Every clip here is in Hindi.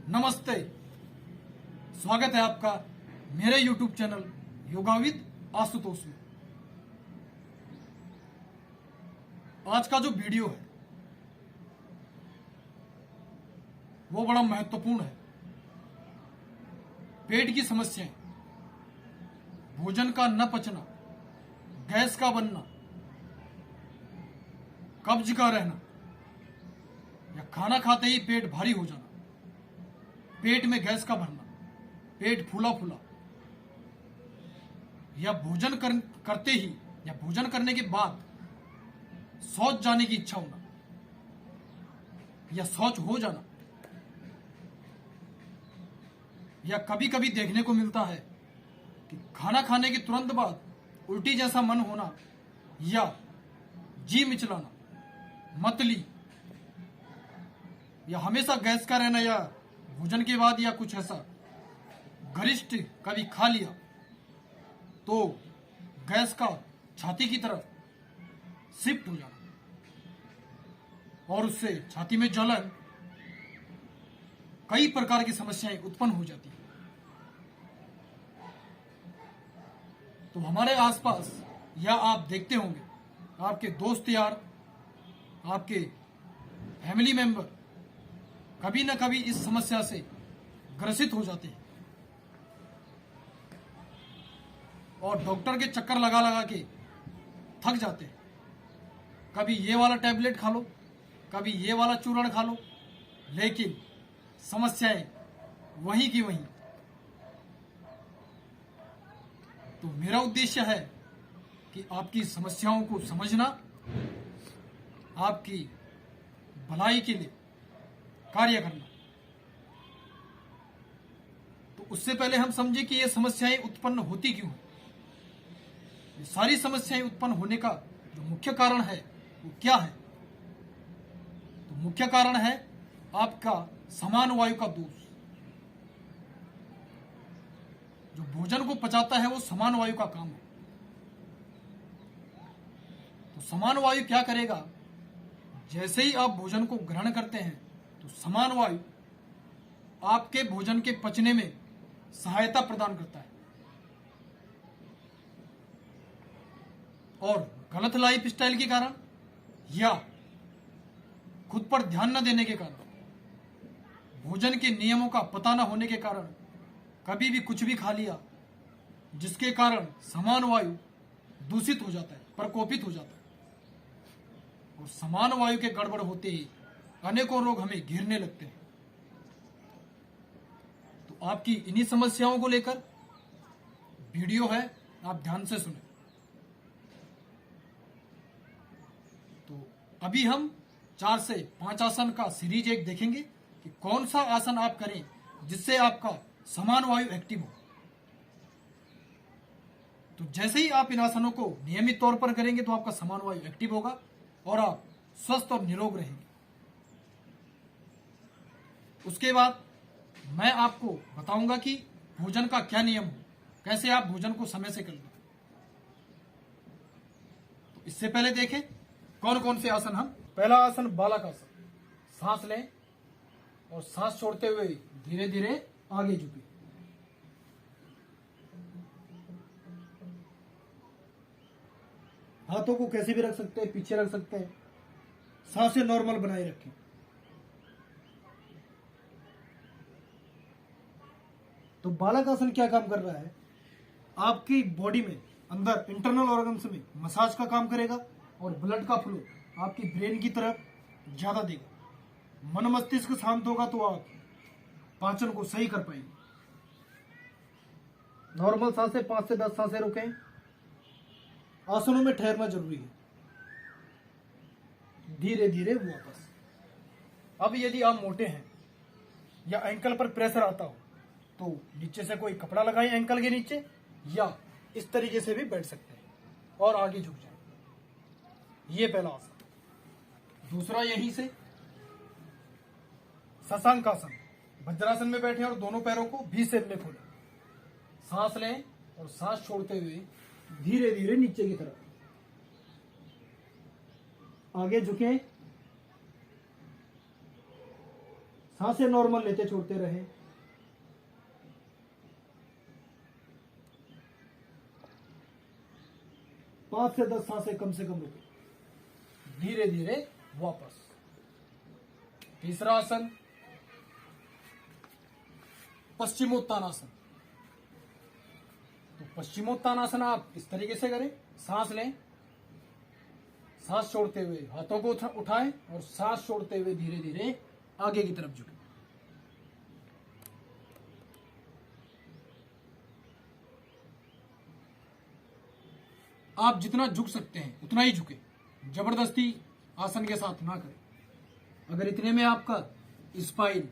नमस्ते, स्वागत है आपका मेरे YouTube channel yoga with Ashutosh में। आज का जो वीडियो है वो बड़ा महत्वपूर्ण है। पेट की समस्याएं, भोजन का न पचना, गैस का बनना, कब्ज का रहना या खाना खाते ही पेट भारी हो जाना, पेट में गैस का भरना, पेट फूला फूला या भोजन करते ही या भोजन करने के बाद शौच जाने की इच्छा होना या शौच हो जाना, या कभी कभी देखने को मिलता है कि खाना खाने के तुरंत बाद उल्टी जैसा मन होना या जी मिचलाना, मतली या हमेशा गैस का रहना, या भोजन के बाद या कुछ ऐसा गरिष्ठ कभी खा लिया तो गैस का छाती की तरफ शिफ्ट हो जाना और उससे छाती में जलन, कई प्रकार की समस्याएं उत्पन्न हो जाती है। तो हमारे आसपास या आप देखते होंगे आपके दोस्त यार, आपके फैमिली मेंबर कभी न कभी इस समस्या से ग्रसित हो जाते हैं और डॉक्टर के चक्कर लगा लगा के थक जाते हैं। कभी ये वाला टैबलेट खा लो, कभी ये वाला चूर्ण खा लो, लेकिन समस्याएं वहीं की वहीं। तो मेरा उद्देश्य है कि आपकी समस्याओं को समझना, आपकी भलाई के लिए कार्य करना। तो उससे पहले हम समझे कि ये समस्याएं उत्पन्न होती क्यों हैं। ये सारी समस्याएं उत्पन्न होने का जो मुख्य कारण है वो क्या है? तो मुख्य कारण है आपका समान वायु का दोष। जो भोजन को पचाता है वो समान वायु का काम है। तो समान वायु क्या करेगा? जैसे ही आप भोजन को ग्रहण करते हैं तो समान वायु आपके भोजन के पचने में सहायता प्रदान करता है और गलत लाइफ स्टाइल के कारण या खुद पर ध्यान न देने के कारण, भोजन के नियमों का पता न होने के कारण कभी भी कुछ भी खा लिया, जिसके कारण समान वायु दूषित हो जाता है, प्रकोपित हो जाता है और समान वायु के गड़बड़ होते ही अनेकों रोग हमें घेरने लगते हैं। तो आपकी इन्हीं समस्याओं को लेकर वीडियो है, आप ध्यान से सुने। तो अभी हम 4 से 5 आसन का सीरीज एक देखेंगे कि कौन सा आसन आप करें जिससे आपका समान वायु एक्टिव हो। तो जैसे ही आप इन आसनों को नियमित तौर पर करेंगे तो आपका समान वायु एक्टिव होगा और आप स्वस्थ और निरोग रहेंगे। उसके बाद मैं आपको बताऊंगा कि भोजन का क्या नियम हो, कैसे आप भोजन को समय से कर लें। तो इससे पहले देखें कौन कौन से आसन हम। पहला आसन बालक आसन। सांस लें और सांस छोड़ते हुए धीरे धीरे आगे झुकें। हाथों को कैसे भी रख सकते हैं, पीछे रख सकते हैं, सांसें नॉर्मल बनाए रखें। तो बालक आसन क्या काम कर रहा है? आपकी बॉडी में अंदर इंटरनल ऑर्गन्स में मसाज का काम करेगा और ब्लड का फ्लो आपकी ब्रेन की तरफ ज्यादा देगा। मन मस्तिष्क शांत होगा तो आप पाचन को सही कर पाएंगे। नॉर्मल सांसें 5 से 10 सांसें रोकें। आसनों में ठहरना जरूरी है। धीरे धीरे वापस। अब यदि आप मोटे हैं या एंकल पर प्रेशर आता हो तो नीचे से कोई कपड़ा लगाएं एंकल के नीचे, या इस तरीके से भी बैठ सकते हैं और आगे झुक जाएं। ये पहला आसन। दूसरा यहीं से शशांक आसन। वज्रासन में बैठे और दोनों पैरों को भी शेप में खोलें। सांस लें और सांस छोड़ते हुए धीरे धीरे नीचे की तरफ आगे झुकें। सांसें नॉर्मल लेते छोड़ते रहे। पांच से 10 सांसें कम से कम रुके, धीरे धीरे वापस। तीसरा आसन पश्चिमोत्तानासन। तो पश्चिमोत्तानासन आप इस तरीके से करें, सांस लें, सांस छोड़ते हुए हाथों को उठाएं और सांस छोड़ते हुए धीरे धीरे आगे की तरफ झुकें। आप जितना झुक सकते हैं उतना ही झुके, जबरदस्ती आसन के साथ ना करें। अगर इतने में आपका स्पाइन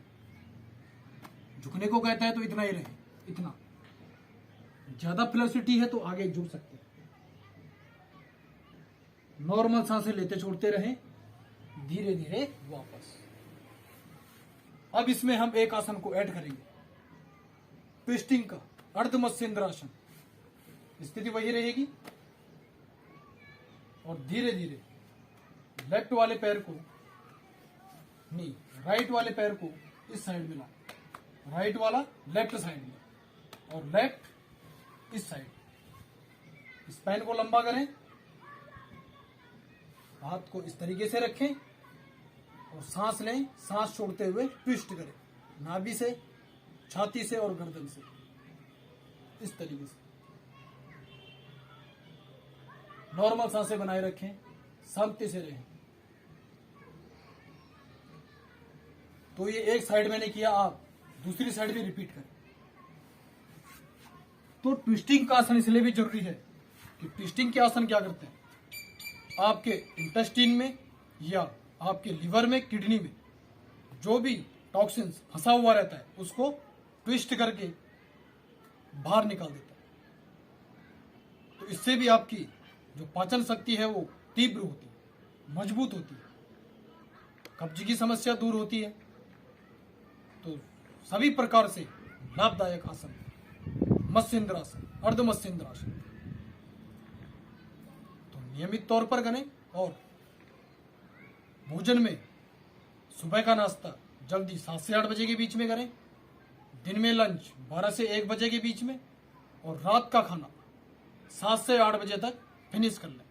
झुकने को कहता है तो इतना ही रहे, इतना। ज्यादा फ्लेक्सिबिलिटी है तो आगे झुक सकते हैं। नॉर्मल सांसें लेते छोड़ते रहें, धीरे धीरे वापस। अब इसमें हम एक आसन को ऐड करेंगे, ट्विस्टिंग का अर्ध मत्स्येंद्रासन। स्थिति वही रहेगी और धीरे धीरे लेफ्ट वाले पैर को नहीं, राइट वाले पैर को इस साइड में लाएं, राइट वाला लेफ्ट साइड में और लेफ्ट इस साइड। स्पाइन को लंबा करें, हाथ को इस तरीके से रखें और सांस लें, सांस छोड़ते हुए ट्विस्ट करें, नाभि से, छाती से और गर्दन से, इस तरीके से। नॉर्मल सांसें बनाए रखें, शांति से रहें। तो ये एक साइड मैंने किया, आप दूसरी साइड भी रिपीट करें। तो ट्विस्टिंग का आसन इसलिए भी जरूरी है कि ट्विस्टिंग के आसन क्या करते हैं, आपके इंटेस्टाइन में या आपके लिवर में, किडनी में जो भी टॉक्सिन्स फंसा हुआ रहता है उसको ट्विस्ट करके बाहर निकाल देता है। तो इससे भी आपकी जो पाचन शक्ति है वो तीव्र होती है, मजबूत होती है, कब्ज की समस्या दूर होती है। तो सभी प्रकार से लाभदायक आसन मत्स्येंद्रासन, अर्ध मत्स्येंद्रासन। तो नियमित तौर पर करें और भोजन में सुबह का नाश्ता जल्दी 7 से 8 बजे के बीच में करें, दिन में लंच 12 से 1 बजे के बीच में और रात का खाना 7 से 8 बजे तक फिनिश कर लें।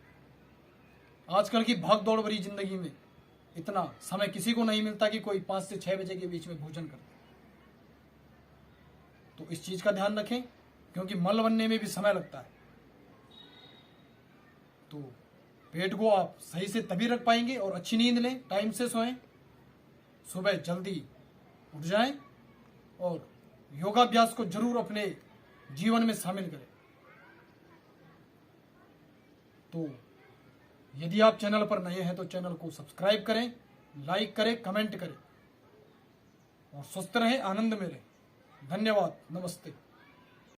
आजकल की भाग दौड़ भरी जिंदगी में इतना समय किसी को नहीं मिलता कि कोई 5 से 6 बजे के बीच में भोजन करे। तो इस चीज का ध्यान रखें क्योंकि मल बनने में भी समय लगता है। तो पेट को आप सही से तभी रख पाएंगे और अच्छी नींद लें, टाइम से सोएं, सुबह जल्दी उठ जाएं और योगाभ्यास को जरूर अपने जीवन में शामिल करें। तो यदि आप चैनल पर नए हैं तो चैनल को सब्सक्राइब करें, लाइक करें, कमेंट करें और स्वस्थ रहें, आनंद में रहें। धन्यवाद, नमस्ते।